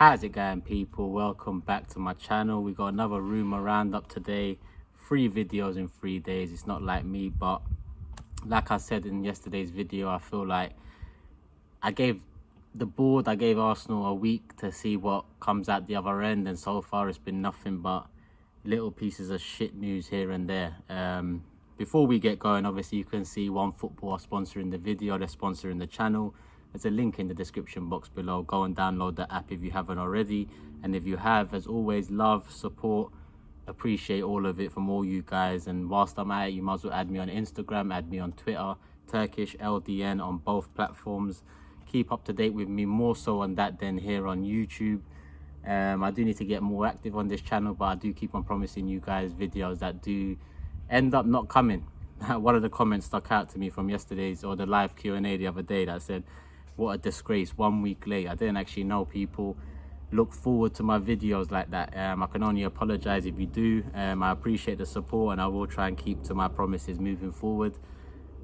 How's it going, people? Welcome back to my channel. We got another Rumour roundup today. 3 videos in 3 days. It's not like me, but like I said in yesterday's video, I feel like I gave Arsenal a week to see what comes out the other end, and so far it's been nothing but little pieces of shit news here and there. Before we get going, obviously you can see OneFootball are sponsoring the video. They're sponsoring the channel. There's a link in the description box below. Go and download the app if you haven't already, and if you have, as always, love, support, appreciate all of it from all you guys. And whilst I'm at it, you might as well add me on Instagram, add me on Twitter, Turkish LDN on both platforms. Keep up to date with me, more so on that than here on YouTube. I do need to get more active on this channel, but I do keep on promising you guys videos that do end up not coming. One of the comments stuck out to me from yesterday's or the live Q&A the other day that said, "What a disgrace, 1 week late." I didn't actually know people look forward to my videos like that. I can only apologize if you do. I appreciate the support, and I will try and keep to my promises moving forward.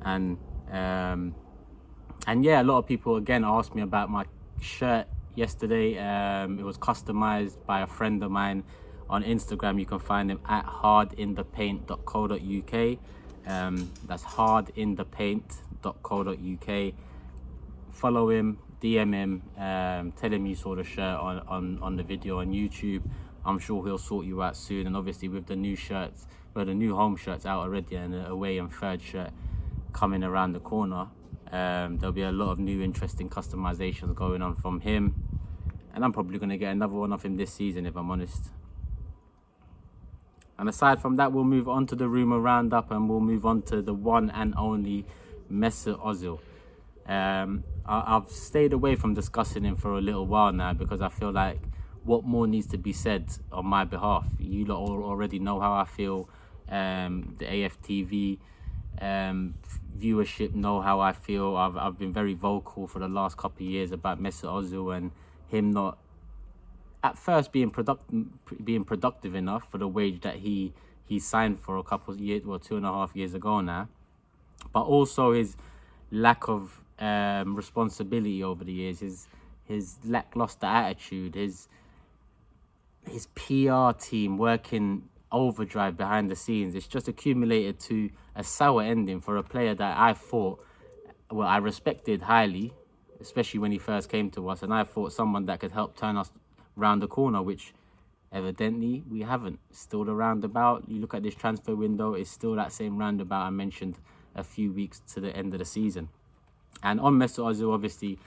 And yeah, a lot of people again asked me about my shirt yesterday. It was customized by a friend of mine on Instagram. You can find him at hardinthepaint.co.uk. That's hardinthepaint.co.uk. Follow him, DM him, tell him you saw the shirt on the video on YouTube. I'm sure he'll sort you out soon. And obviously with the new shirts, well, the new home shirts out already, and the away and third shirt coming around the corner, there'll be a lot of new interesting customizations going on from him, and I'm probably going to get another one of him this season, if I'm honest. And aside from that, we'll move on to the Rumour roundup, and we'll move on to the one and only Mesut Ozil. I've stayed away from discussing him for a little while now because I feel like what more needs to be said on my behalf. You lot all already know how I feel. The AFTV viewership know how I feel. I've been very vocal for the last couple of years about Mesut Ozil and him not at first being productive enough for the wage that he signed for a couple of years, well, 2.5 years ago now, but also his lack of responsibility over the years, his lackluster attitude, his PR team working overdrive behind the scenes. It's just accumulated to a sour ending for a player that I thought, well, I respected highly, especially when he first came to us, and I thought someone that could help turn us round the corner, which evidently we haven't. Still the roundabout. You look at this transfer window, it's still that same roundabout I mentioned a few weeks to the end of the season. And on Mesut Ozil, obviously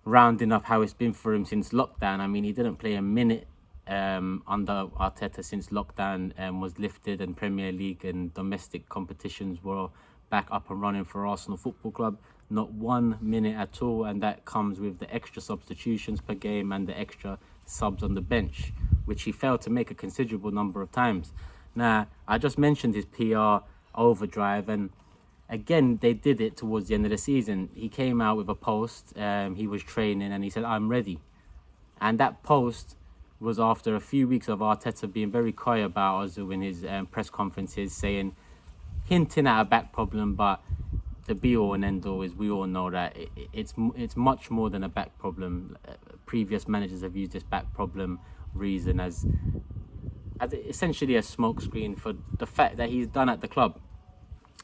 rounding up how it's been for him since lockdown. I mean, he didn't play a minute under Arteta since lockdown was lifted, and Premier League and domestic competitions were back up and running for Arsenal Football Club. Not 1 minute at all, and that comes with the extra substitutions per game and the extra subs on the bench, which he failed to make a considerable number of times. Now, I just mentioned his PR overdrive, and again, they did it towards the end of the season. He came out with a post, he was training, and he said, "I'm ready." And that post was after a few weeks of Arteta being very coy about Ozil in his press conferences, hinting at a back problem, but the be-all and end-all is we all know that it's much more than a back problem. Previous managers have used this back problem reason as essentially a smokescreen for the fact that he's done at the club.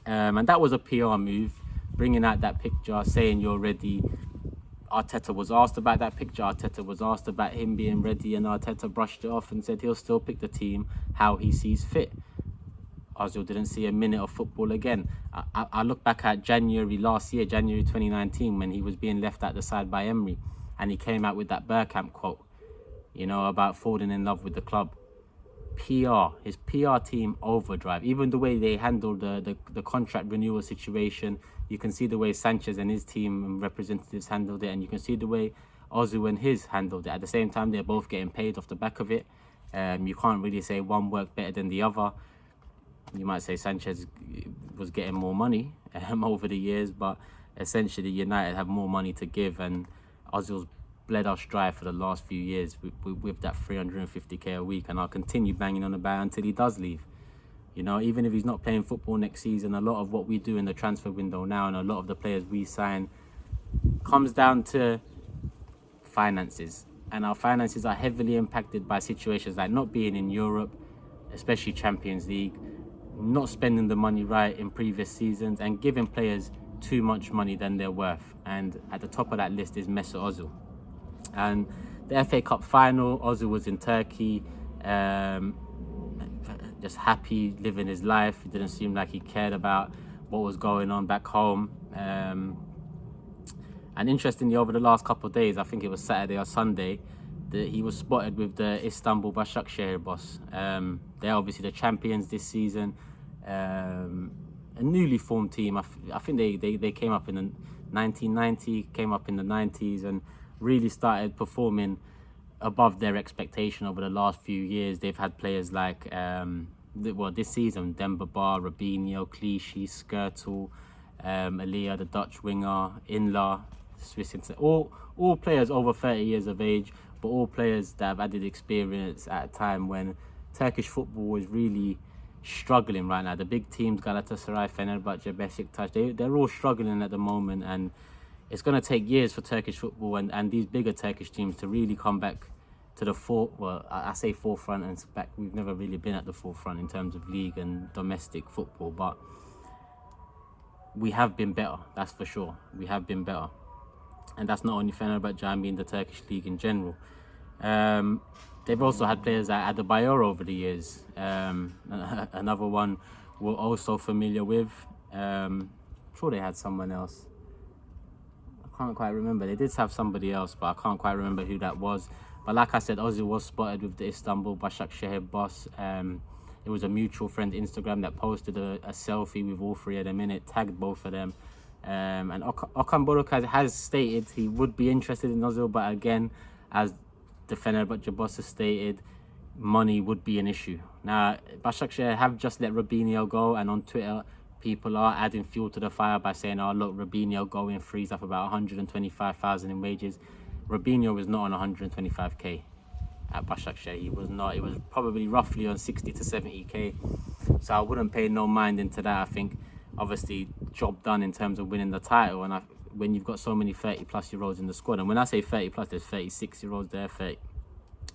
And that was a PR move, bringing out that picture, saying you're ready. Arteta was asked about that picture. Arteta was asked about him being ready, and Arteta brushed it off and said he'll still pick the team how he sees fit. Ozil didn't see a minute of football again. I look back at January last year, January 2019, when he was being left at the side by Emery, and he came out with that Bergkamp quote, you know, about falling in love with the club. His PR team overdrive. Even the way they handled the contract renewal situation, you can see the way Sanchez and his team and representatives handled it, and you can see the way Ozil and his handled it. At the same time, they're both getting paid off the back of it. You can't really say one worked better than the other. You might say Sanchez was getting more money over the years, but essentially United have more money to give, and Ozil's bled us dry for the last few years with that 350k a week, and I'll continue banging on about until he does leave. You know, even if he's not playing football next season, a lot of what we do in the transfer window now and a lot of the players we sign comes down to finances. and our finances are heavily impacted by situations like not being in Europe, especially Champions League, not spending the money right in previous seasons, and giving players too much money than they're worth. And at the top of that list is Mesut Ozil. And the FA Cup final, Ozil was in Turkey, just happy, living his life. It didn't seem like he cared about what was going on back home. And interestingly, over the last couple of days, I think it was Saturday or Sunday, he was spotted with the Istanbul Başakşehir boss. They're obviously the champions this season. A newly formed team. I think they came up in the 1990, came up in the 90s, and really started performing above their expectation over the last few years. They've had players like, this season, Demba Ba, Robinho, Clichy, Skrtel, Elia, the Dutch winger, Inla, Swiss, all players over 30 years of age, but all players that have added experience at a time when Turkish football was really struggling right now. The big teams, Galatasaray, Fenerbahce, Besiktas, they're all struggling at the moment, and it's going to take years for Turkish football and these bigger Turkish teams to really come back to the I say forefront, and back. We've never really been at the forefront in terms of league and domestic football, but we have been better, that's for sure. We have been better. And that's not only Fenerbahce, I mean the Turkish league in general. They've also had players like Adebayor over the years. Another one we're also familiar with. I'm sure they had someone else. I can't quite remember. They did have somebody else, but I can't quite remember who that was. But like I said, Ozil was spotted with the Istanbul Başakşehir boss. It was a mutual friend Instagram that posted a selfie with all three of them in it, tagged both of them. And Okan Buruk has stated he would be interested in Ozil, but again, as the Fenerbahce boss has stated, money would be an issue. Now, Başakşehir have just let Robinho go, and on Twitter, people are adding fuel to the fire by saying, oh, look, Robinho going frees up about 125,000 in wages. Robinho was not on 125k at Başakşehir. He was not. It was probably roughly on 60 to 70k. So I wouldn't pay no mind into that. I think, obviously, job done in terms of winning the title. And when you've got so many 30-plus-year-olds in the squad, and when I say 30-plus, there's 36-year-olds there,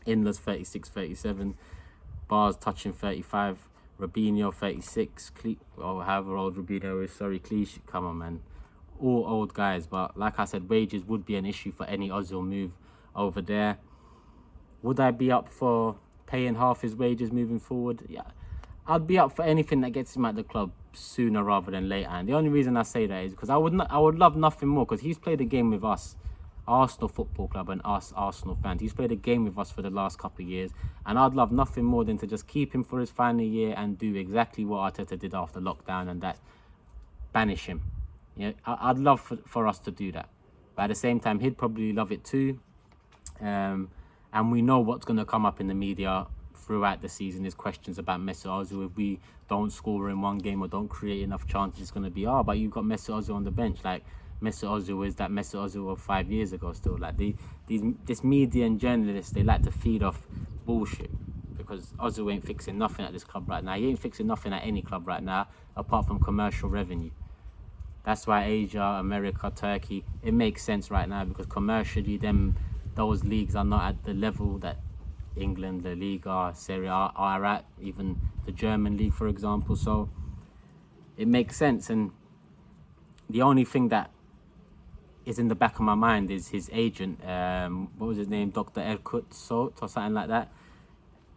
Inla's 36, 37, Bars touching 35, Robinho 36, or however old Robinho is, Clichy, come on, man. All old guys, but like I said, wages would be an issue for any Ozil move over there. Would I be up for paying half his wages moving forward? Yeah, I'd be up for anything that gets him at the club sooner rather than later. And the only reason I say that is because I would love nothing more, because he's played a game with us, Arsenal Football Club, and us Arsenal fans. He's played a game with us for the last couple of years, and I'd love nothing more than to just keep him for his final year and do exactly what Arteta did after lockdown, and that banish him. Yeah, I'd love for us to do that, but at the same time, he'd probably love it too. And we know what's going to come up in the media throughout the season is questions about Mesut Ozil. If we don't score in one game or don't create enough chances, it's going to be, but you've got Mesut Ozil on the bench. Like, Mesut Ozil is that Mesut Ozil of 5 years ago still. Like, this media and journalists, they like to feed off bullshit, because Ozil ain't fixing nothing at this club right now. He ain't fixing nothing at any club right now apart from commercial revenue. That's why Asia, America, Turkey, it makes sense right now, because commercially those leagues are not at the level that England, La Liga, Serie A are at, even the German league, for example. So it makes sense. And the only thing that is in the back of my mind is his agent, what was his name, Dr. Erkut Sot or something like that.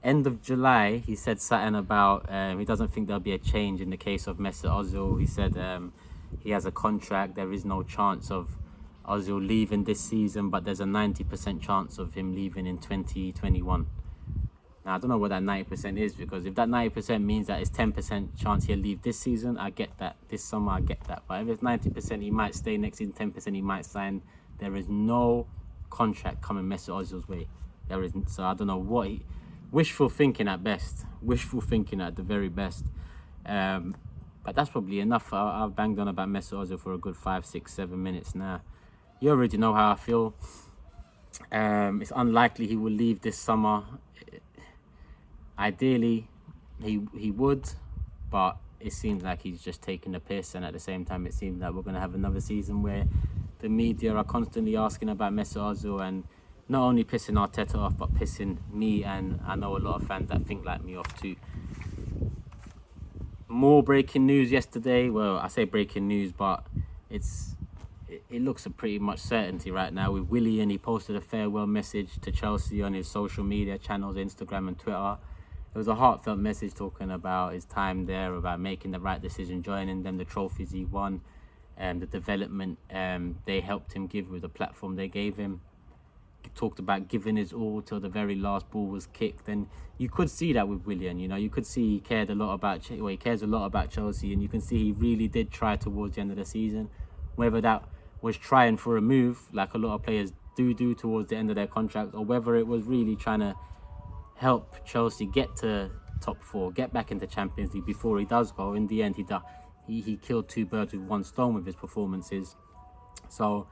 End of July, he said something about he doesn't think there'll be a change in the case of Mesut Ozil. He said he has a contract. There is no chance of Ozil leaving this season, but there's a 90% chance of him leaving in 2021. Now, I don't know what that 90% is, because if that 90% means that it's 10% chance he'll leave this season, I get that. This summer, I get that. But if it's 90%, he might stay next season, 10% he might sign. There is no contract coming Mesut Ozil's way. There isn't. So I don't know what he... Wishful thinking at best. Wishful thinking at the very best. But that's probably enough. I've banged on about Mesut Ozil for a good 5, 6, 7 minutes now. You already know how I feel. It's unlikely he will leave this summer. Ideally, he would, but it seems like he's just taking the piss, and at the same time, it seems like we're going to have another season where the media are constantly asking about Mesut Ozil, and not only pissing Arteta off, but pissing me, and I know a lot of fans that think like me, off too. More breaking news yesterday. Well, I say breaking news, but it looks a pretty much certainty right now with Willian. He posted a farewell message to Chelsea on his social media channels, Instagram and Twitter. It was a heartfelt message talking about his time there, about making the right decision, joining them, the trophies he won, and the development they helped him give with the platform they gave him. He talked about giving his all till the very last ball was kicked, and you could see that with Willian. You know, you could see he cared a lot about he cares a lot about Chelsea, and you can see he really did try towards the end of the season. Whether that was trying for a move, like a lot of players do towards the end of their contract, or whether it was really trying to help Chelsea get to top 4, get back into Champions League before he does go. In the end, he killed 2 birds with 1 stone with his performances. So,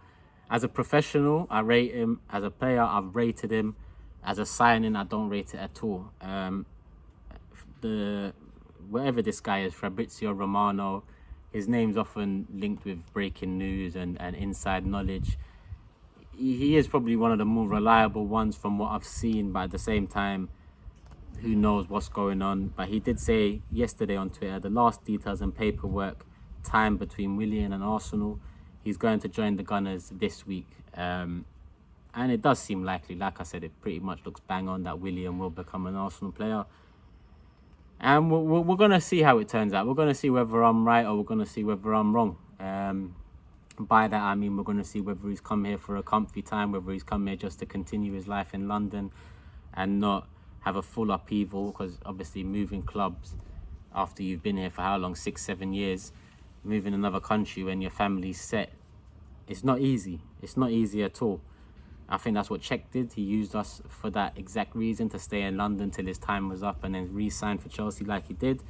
as a professional, I rate him. As a player, I've rated him. As a signing, I don't rate it at all. Wherever this guy is, Fabrizio Romano, his name's often linked with breaking news and inside knowledge. He is probably one of the more reliable ones from what I've seen, but at the same time, who knows what's going on. But he did say yesterday on Twitter, the last details and paperwork time between Willian and Arsenal. He's going to join the Gunners this week. And it does seem likely. Like I said, it pretty much looks bang on that Willian will become an Arsenal player. And we're going to see how it turns out. We're going to see whether I'm right or we're going to see whether I'm wrong. By that, I mean we're going to see whether he's come here for a comfy time, whether he's come here just to continue his life in London and not have a full upheaval, because obviously moving clubs after you've been here for how long, 6-7 years, moving another country when your family's set, it's not easy. It's not easy at all. I think that's what Cech did. He used us for that exact reason, to stay in London till his time was up and then re-sign for Chelsea like he did.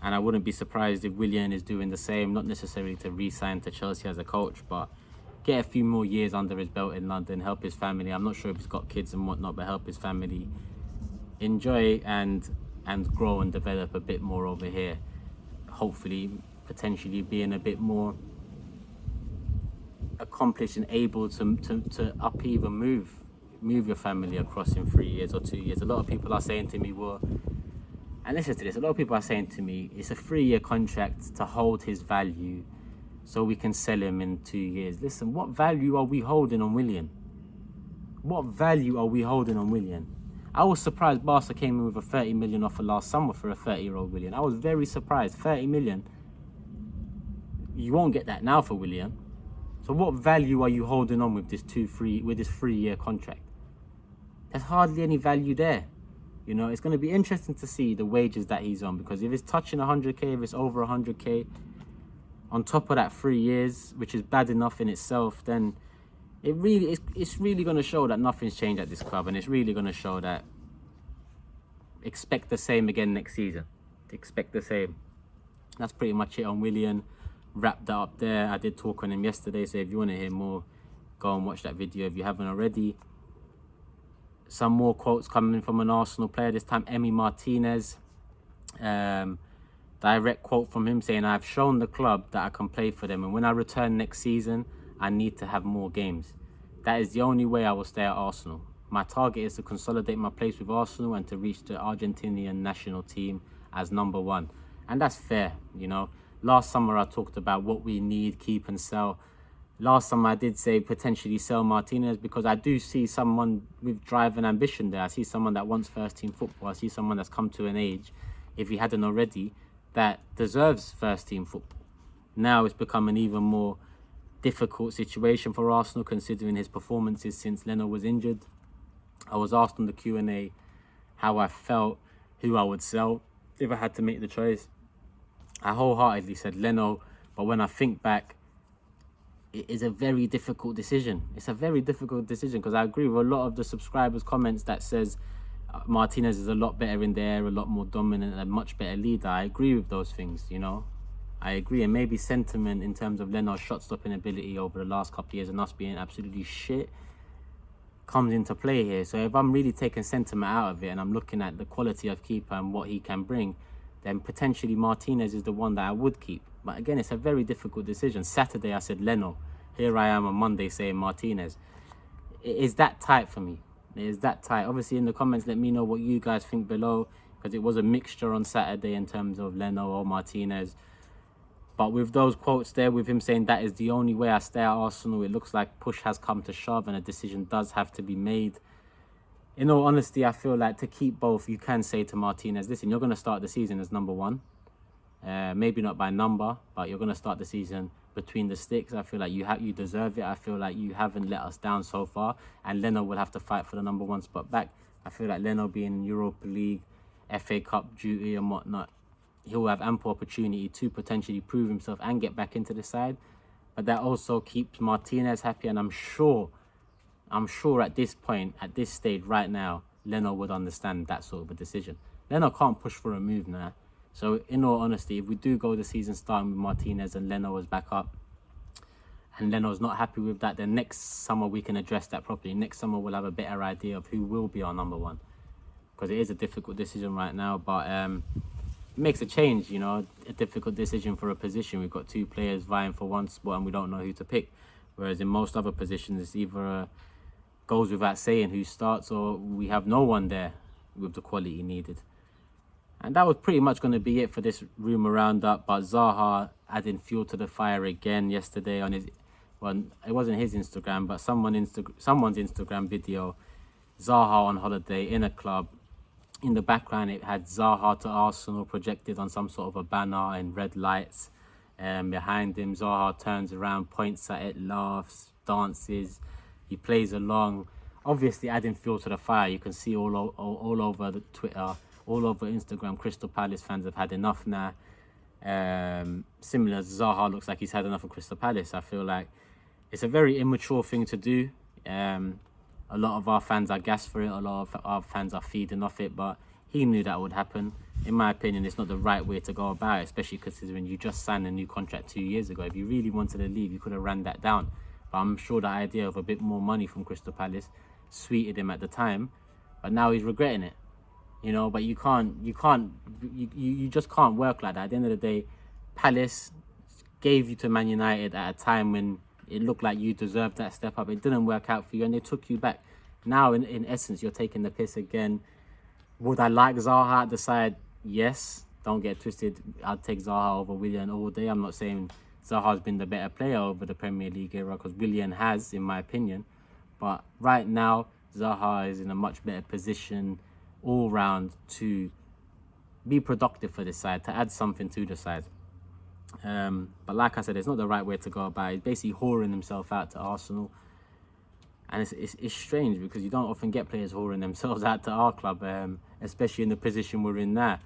And I wouldn't be surprised if Willian is doing the same, not necessarily to re-sign to Chelsea as a coach, but get a few more years under his belt in London, help his family. I'm not sure if he's got kids and whatnot, but help his family enjoy and grow and develop a bit more over here. Hopefully, potentially being a bit more accomplished and able to upheave and move your family across in 3 years or 2 years. A lot of people are saying to me, well, and listen to this, a lot of people are saying to me, it's a 3-year contract to hold his value so we can sell him in 2 years. Listen, what value are we holding on Willian? What value are we holding on Willian? I was surprised Barca came in with a 30 million offer last summer for a 30-year-old Willian. I was very surprised. 30 million. You won't get that now for Willian. So what value are you holding on with this 3-year contract? There's hardly any value there. You know, it's going to be interesting to see the wages that he's on, because if it's touching 100k, if it's over 100k, on top of that 3 years, which is bad enough in itself, then it's really going to show that nothing's changed at this club, and it's really going to show that expect the same again next season. Expect the same. That's pretty much it on Willian. Wrapped that up there. I did talk on him yesterday, so if you want to hear more, go and watch that video if you haven't already. Some more quotes coming from an Arsenal player, this time Emi Martinez. Direct quote from him saying, I've shown the club that I can play for them, and when I return next season, I need to have more games. That is the only way I will stay at Arsenal. My target is to consolidate my place with Arsenal and to reach the Argentinian national team as #1. And that's fair, you know. Last summer I talked about what we need, keep and sell. Last summer I did say potentially sell Martinez, because I do see someone with drive and ambition there. I see someone that wants first team football. I see someone that's come to an age, if he hadn't already, that deserves first team football. Now it's become an even more difficult situation for Arsenal, considering his performances since Leno was injured. I was asked on the Q&A how I felt, who I would sell if I had to make the choice. I wholeheartedly said Leno, but when I think back, it is a very difficult decision. It's a very difficult decision, because I agree with a lot of the subscribers' comments that says Martinez is a lot better in the air, a lot more dominant, a much better leader. I agree with those things, you know. I agree, and maybe sentiment in terms of Leno's shot-stopping ability over the last couple of years and us being absolutely shit comes into play here. So if I'm really taking sentiment out of it and I'm looking at the quality of keeper and what he can bring, then potentially Martinez is the one that I would keep. But again, it's a very difficult decision. Saturday I said Leno. Here I am on Monday saying Martinez. it is that tight for me. It is that tight. Obviously, in the comments, let me know what you guys think below, because it was a mixture on Saturday in terms of Leno or Martinez. But with those quotes there, with him saying that is the only way I stay at Arsenal, it looks like push has come to shove and a decision does have to be made. In all honesty, I feel like to keep both, you can say to Martinez, listen, you're going to start the season as number one. Maybe not by number, but you're going to start the season between the sticks. I feel like you deserve it. I feel like you haven't let us down so far. And Leno will have to fight for the number one spot back. I feel like Leno being Europa League, FA Cup duty and whatnot, he'll have ample opportunity to potentially prove himself and get back into the side. But that also keeps Martinez happy. And I'm sure at this point, at this stage right now, Leno would understand that sort of a decision. Leno can't push for a move now. So in all honesty, if we do go the season starting with Martinez and Leno is back up, and Leno's not happy with that, then next summer we can address that properly. Next summer we'll have a better idea of who will be our number one. Because it is a difficult decision right now, but it makes a change, you know, a difficult decision for a position. We've got two players vying for one spot and we don't know who to pick. Whereas in most other positions, it's either goes without saying who starts or we have no one there with the quality needed. And that was pretty much going to be it for this Rumour roundup. But Zaha adding fuel to the fire again yesterday on his, well, it wasn't his Instagram, but someone's Instagram video. Zaha on holiday in a club. In the background, it had Zaha to Arsenal projected on some sort of a banner in red lights. Behind him, Zaha turns around, points at it, laughs, dances. He plays along. Obviously, adding fuel to the fire. You can see all over the Twitter, all over Instagram, Crystal Palace fans have had enough now. Similar to Zaha, looks like he's had enough of Crystal Palace. I feel like it's a very immature thing to do. A lot of our fans are gassed for it. A lot of our fans are feeding off it. But he knew that would happen. In my opinion, it's not the right way to go about it, especially considering you just signed a new contract 2 years ago. If you really wanted to leave, you could have ran that down. But I'm sure the idea of a bit more money from Crystal Palace sweetened him at the time. But now he's regretting it. You know, but you just can't work like that. At the end of the day, Palace gave you to Man United at a time when it looked like you deserved that step up. It didn't work out for you and they took you back. Now, in essence, you're taking the piss again. Would I like Zaha at the side? Yes. Don't get twisted. I'd take Zaha over Willian all day. I'm not saying Zaha's been the better player over the Premier League era, because Willian has, in my opinion. But right now, Zaha is in a much better position all round to be productive for this side, to add something to the side. But like I said, it's not the right way to go about it. He's basically whoring himself out to Arsenal. And it's strange because you don't often get players whoring themselves out to our club, especially in the position we're in now.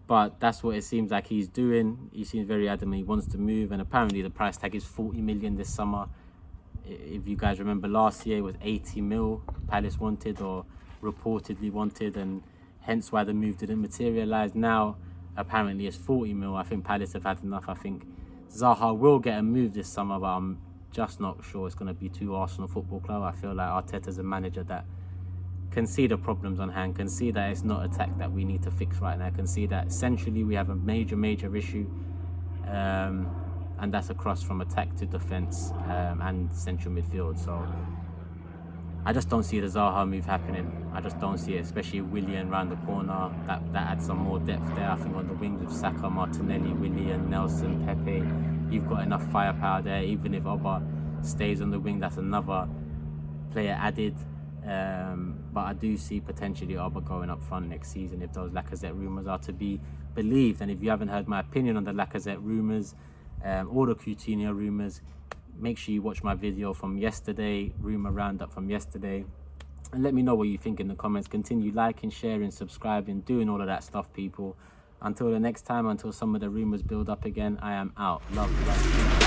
But that's what it seems like he's doing. He seems very adamant he wants to move, and apparently the price tag is 40 million this summer. If you guys remember, last year it was 80 mil Palace wanted, or reportedly wanted, and hence why the move didn't materialise. Now apparently it's 40 mil. I think Palace have had enough. I think Zaha will get a move this summer, but I'm just not sure it's going to be to Arsenal Football Club. I feel like Arteta's a manager that can see the problems on hand, can see that it's not attack that we need to fix right now, can see that centrally we have a major issue, and that's across from attack to defence and central midfield. So I just don't see the Zaha move happening. I just don't see it, especially Willian round the corner. That adds some more depth there. I think on the wings with Saka, Martinelli, Willian, Nelson, Pepe, you've got enough firepower there. Even if Oba stays on the wing, that's another player added. But I do see potentially Oba going up front next season if those Lacazette rumours are to be believed. And if you haven't heard my opinion on the Lacazette rumours, or the Coutinho rumours, make sure you watch my video from yesterday, Rumour roundup from yesterday, and let me know what you think in the comments. Continue liking, sharing, subscribing, doing all of that stuff, people. Until the next time, until some of the rumours build up again, I am out. Love you.